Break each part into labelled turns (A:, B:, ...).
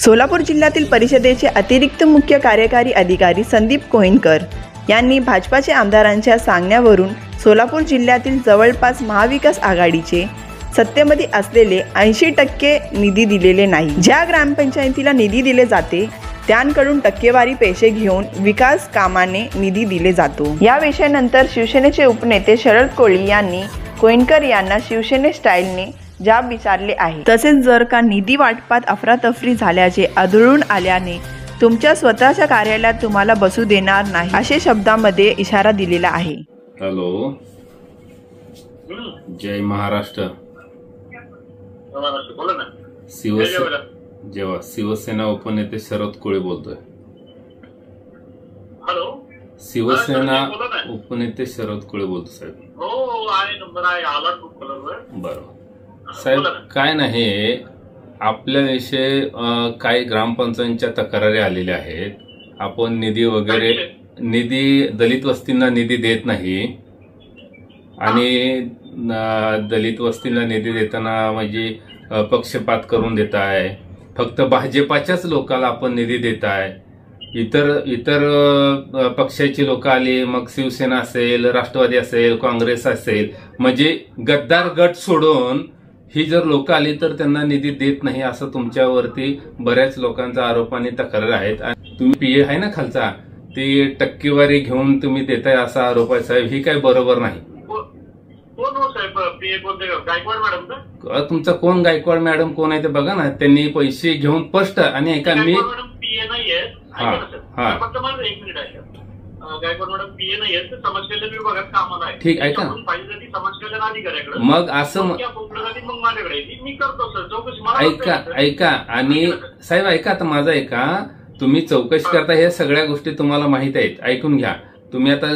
A: सोलापूर जिल्ह्यातील परिषदेचे अतिरिक्त मुख्य कार्यकारी अधिकारी संदीप कोहिनकर यांनी भाजपाचे आमदारांच्या सांगण्यावरून सोलापूर जिल्ह्यातील जवळपास महाविकास आघाडीचे सत्तेमध्ये असलेले 80% निधी दिलेले नाही। ज्या ग्रामपंचायतीला निधी दिले जाते त्यांकडून टक्केवारी पैसे घेऊन विकास कामाने निधी दिले जातो। या विषयानंतर शिवसेनेचे उपनेते शरद कोळी यांनी कोहिनकर यांना शिवसेने स्टाईलने जाब विचारले आहे। तसेच जर का निधी वाटपात अफरातफरी झाल्याचे आढळून आल्याने तुमच्या स्वतःच्या कार्यालयात तुम्हाला बसू देणार नाही असे शब्दांमध्ये इशारा दिलेला आहे।
B: हॅलो, जय महाराष्ट्र।
C: बोला ना।
B: शिवसेना उपनेते शरद कोळी बोलतोय।
C: हॅलो,
B: शिवसेना उपनेते शरद कोळी बोलतो साहेब।
C: हो, आहे नंबर आहे, आला टू कलरवर।
B: बरोबर साहेब, काय नाही, आपल्याविषयी काही ग्रामपंचायतीच्या तक्रारी आलेल्या आहेत। आपण निधी दलित वस्तींना निधी देत नाही आणि दलित वस्तींना निधी देताना म्हणजे पक्षपात करून देत आहे। फक्त भाजपाच्याच लोकांना आपण निधी देत आहे। इतर पक्षाची लोक आली, मग शिवसेना असेल, राष्ट्रवादी असेल, काँग्रेस असेल, म्हणजे गद्दार गट सोडून ही जर लोक आली तर त्यांना निधी देत नाही असं तुमच्यावरती बऱ्याच लोकांचा आरोप आणि तक्रार आहेत। तुम्ही पीए आहे ना खालचा, ती टक्केवारी घेऊन तुम्ही देताय असा आरोप आहे साहेब। ही काय बरोबर नाही। तुमचा कोण गायकवाड मॅडम कोण आहे ते बघा ना। त्यांनी पैसे घेऊन स्पष्ट आणि एका मी ठीक आहे का, मग असं ऐका आणि साहेब ऐका, आता माझं ऐका, तुम्ही चौकशी करता, हे सगळ्या गोष्टी तुम्हाला माहित आहेत, ऐकून घ्या। तुम्ही आता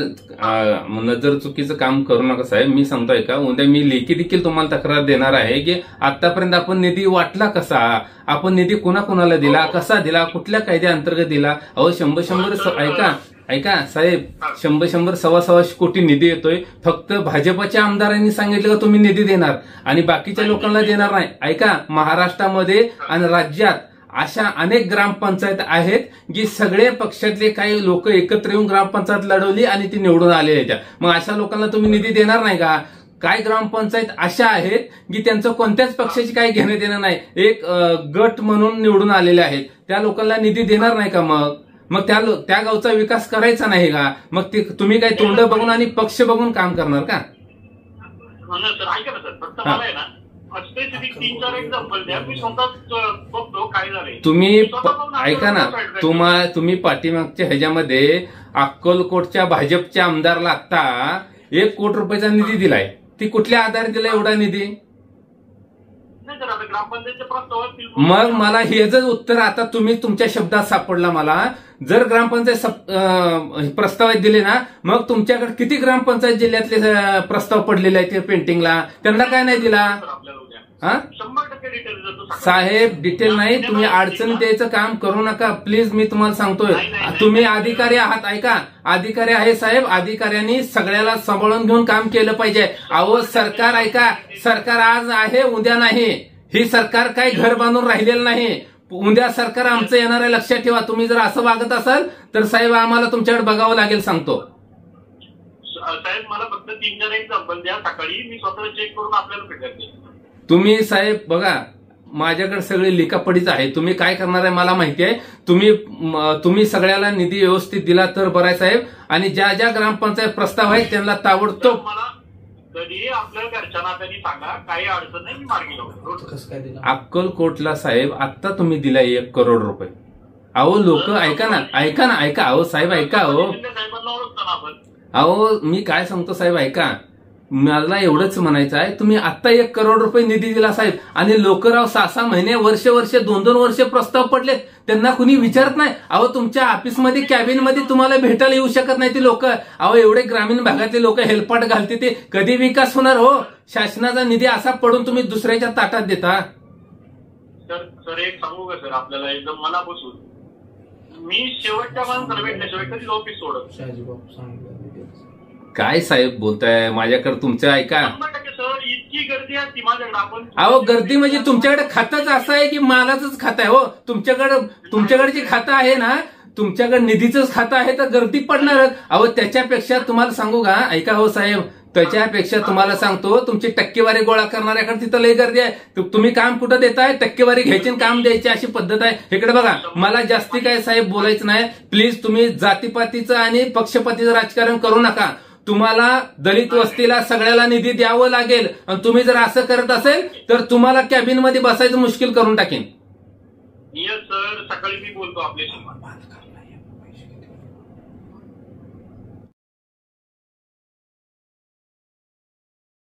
B: नजर चुकीचं काम करू नका साहेब। मी सांगतोय का, उद्या मी लेखी देखील तुम्हाला तक्रार देणार आहे की आतापर्यंत आपण निधी वाटला कसा, आपण निधी कुणाकुणाला दिला, कसा दिला, कुठल्या कायद्याअंतर्गत दिला। अहो 100 ऐका साहेब, 100 सव्वा कोटी निधी येतोय। फक्त भाजपच्या आमदारांनी सांगितलं का तुम्ही निधी देणार आणि बाकीच्या लोकांना देणार नाही। ऐका, महाराष्ट्रामध्ये आणि राज्यात अशा अनेक ग्रामपंचायत आहेत की सगळे पक्षातले काही लोक एकत्र येऊन ग्रामपंचायत लढवली आणि ती निवडून आलेल्या त्या। मग अशा लोकांना तुम्ही निधी देणार नाही का? काय ग्रामपंचायत अशा आहेत की त्यांचं कोणत्याच पक्षाची काही घेणं देणं नाही, एक गट म्हणून निवडून आलेले आहेत, त्या लोकांना निधी देणार नाही का? मग त्या गावचा विकास करायचा नाही का? मग ते तुम्ही काय तोंड बघून आणि पक्ष बघून काम करणार का? तुम्ही ऐका ना, तुम्ही पाठीमागच्या ह्याच्यामध्ये अक्कलकोटच्या भाजपच्या आमदारला आता 1 कोटी रुपयाचा निधी दिलाय। ती कुठल्या आधारे दिला एवढा निधी? मग मला हेच उत्तर आता तुम्ही तुमच्या शब्दात सापडला मला। जर ग्रामपंचायत प्रस्ताव दिले ना, मग तुमच्याकडे किती ग्रामपंचायत जिल्ह्यातले प्रस्ताव पडलेले आहेत ते पेंटिंगला, त्यांना काय नाही दिला? साहेब डिटेल नाही, तुम्ही अडचण द्यायचं काम करू नका प्लीज, मी तुम्हाला सांगतोय। तुम्ही अधिकारी आहात, ऐका, अधिकारी आहे साहेब, अधिकाऱ्यांनी सगळ्याला सांभाळून घेऊन काम केलं पाहिजे। अहो सरकार, ऐका, सरकार आज आहे उद्या नाही, ही सरकार काही घर बांधून राहिलेलं नाही, उद्या सरकार आमचं येणार आहे, लक्षात ठेवा। तुम्ही जर असं वागत असाल तर साहेब आम्हाला तुमच्याकडे बघावं लागेल, सांगतो
C: साहेब। मला फक्त 3-4 एक्झाम्पल द्या, सकाळी मी स्वतः चेक करून आपल्याला भेटते।
B: तुम्ही साहेब बघा, माझ्याकडे सगळे लिखापडीच आहे, तुम्ही काय करणार आहे मला माहिती आहे। तुम्ही सगळ्याला निधी व्यवस्थित दिला तर बरं आहे साहेब, आणि ज्या ज्या ग्रामपंचायत प्रस्ताव आहेत त्यांना ताबडतोब
C: कधी आपल्या घरच्यांना त्यांनी सांगा, काही अडचण नाही, मी मार्गी लावतो।
B: अक्कलकोटला साहेब आता तुम्ही दिला 1 करोड रुपये। अहो लोक ऐका ना, अहो साहेब ऐका, अहो मी काय सांगतो साहेब ऐका, मला एवढंच म्हणायचं आहे, तुम्ही आता 1 करोड रुपये निधी दिला साहेब, आणि लोकराव 6-6 महिने, वर्ष 2-2 वर्ष प्रस्ताव पडले, त्यांना कुणी विचारत नाही। अहो तुमच्या ऑफिसमध्ये कॅबिनमध्ये तुम्हाला भेटायला येऊ शकत नाही ती लोक। अहो एवढे ग्रामीण भागातले लोक हेलपाट घालते, ते कधी विकास होणार हो? शासनाचा निधी असा पडून तुम्ही दुसऱ्याच्या ताटात देता।
C: सर एक सांगू का सर आपल्याला, एकदम मनापासून, मी शेवटच्या माणसाला भेटल्याशिवाय कधी ऑफिस सोडत।
B: काय साहेब बोलताय, माझ्याकडे तुमचं ऐका।
C: सर इतकी गर्दी असती माझ्याकडे. आपण
B: अहो गर्दी म्हणजे तुमच्याकडे खातंच असं आहे की मालाचंच खातं आहे हो. तुमच्याकडे जे खातं आहे ना, तुमच्याकडे निधीचंच खातं आहे तर गर्दी पडणारच. अहो त्याच्यापेक्षा तुम्हाला सांगू का, ऐका हो साहेब, त्याच्यापेक्षा तुम्हाला सांगतो, तुमची टक्केवारी गोळा करणाऱ्याकडे तिथं लई गर्दी आहे. तुम्ही काम कुठं देताय? टक्केवारी घ्यायची काम द्यायची अशी पद्धत आहे. इकडे बघा, मला जास्ती काय साहेब बोलायचं नाही. प्लीज तुम्ही जातीपातीचं आणि पक्षपातीचं राजकारण करू नका. तुम्हाला दलित वस्तीला सगळ्याला निधी द्यावं लागेल आणि तुम्ही जर असं करत असेल तर तुम्हाला कॅबिन मध्ये बसायचं मुश्किल करून टाकेन.
C: सर, सकाळी मी बोलतो आपल्याशी.